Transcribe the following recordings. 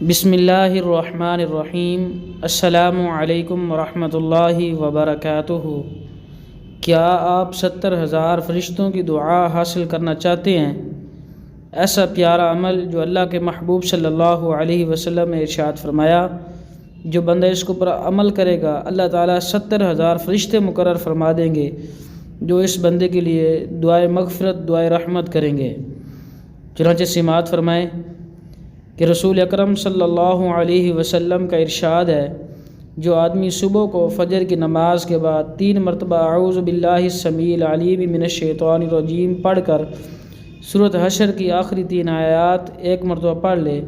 بسم اللہ الرحمن الرحیم۔ السلام علیکم ورحمۃ اللہ وبرکاتہ۔ کیا آپ 70,000 فرشتوں کی دعا حاصل کرنا چاہتے ہیں؟ ایسا پیارا عمل جو اللہ کے محبوب صلی اللہ علیہ وسلم نے ارشاد فرمایا، جو بندہ اس کے اوپر عمل کرے گا اللہ تعالیٰ 70,000 فرشتے مقرر فرما دیں گے جو اس بندے کے لیے دعائے مغفرت، دعائے رحمت کریں گے۔ چنانچہ سماعت فرمائیں کہ رسول اکرم صلی اللہ علیہ وسلم کا ارشاد ہے، جو آدمی صبح کو فجر کی نماز کے بعد 3 مرتبہ اعوذ باللہ السمیع العلیم من الشیطان الرجیم پڑھ کر سورۃ حشر کی آخری 3 آیات ایک مرتبہ پڑھ لے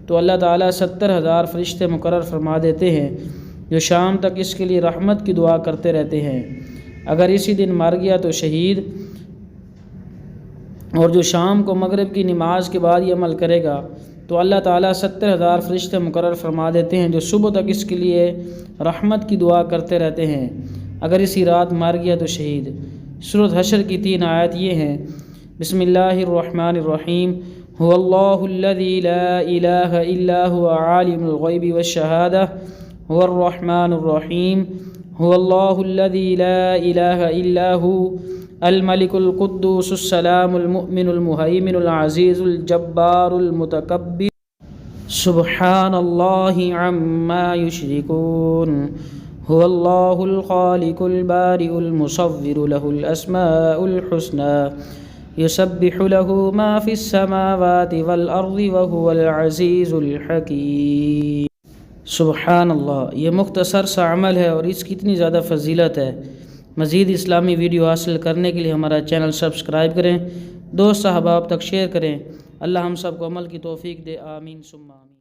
تو اللہ تعالیٰ 70,000 فرشتے مقرر فرما دیتے ہیں جو شام تک اس کے لیے رحمت کی دعا کرتے رہتے ہیں۔ اگر اسی دن مر گیا تو شہید، اور جو شام کو مغرب کی نماز کے بعد یہ عمل کرے گا تو اللہ تعالیٰ 70,000 فرشتے مقرر فرما دیتے ہیں جو صبح تک اس کے لیے رحمت کی دعا کرتے رہتے ہیں۔ اگر اسی رات مر گیا تو شہید۔ سورۃ حشر کی 3 آیات یہ ہیں: بسم اللہ الرحمن الرحیم، هو اللہ الذی لا الہ الا هو عالم الغیب والشہادہ هو الرحمن الرحیم، هو اللہ الذی لا الہ الا هو الملک القدوس السلام المؤمن المہیمن العزیز الجبار المتکبر سبحان اللہ عما یشرکون، هو اللہ الخالق البارئ المصور له الاسماء الحسنى یسبح له ما فی السماوات والارض وهو العزیز الحکیم۔ سبحان اللہ، یہ مختصر سا عمل ہے اور اس کی اتنی زیادہ فضیلت ہے۔ مزید اسلامی ویڈیو حاصل کرنے کے لیے ہمارا چینل سبسکرائب کریں، دوست احباب تک شیئر کریں۔ اللہ ہم سب کو عمل کی توفیق دے، آمین ثم آمین۔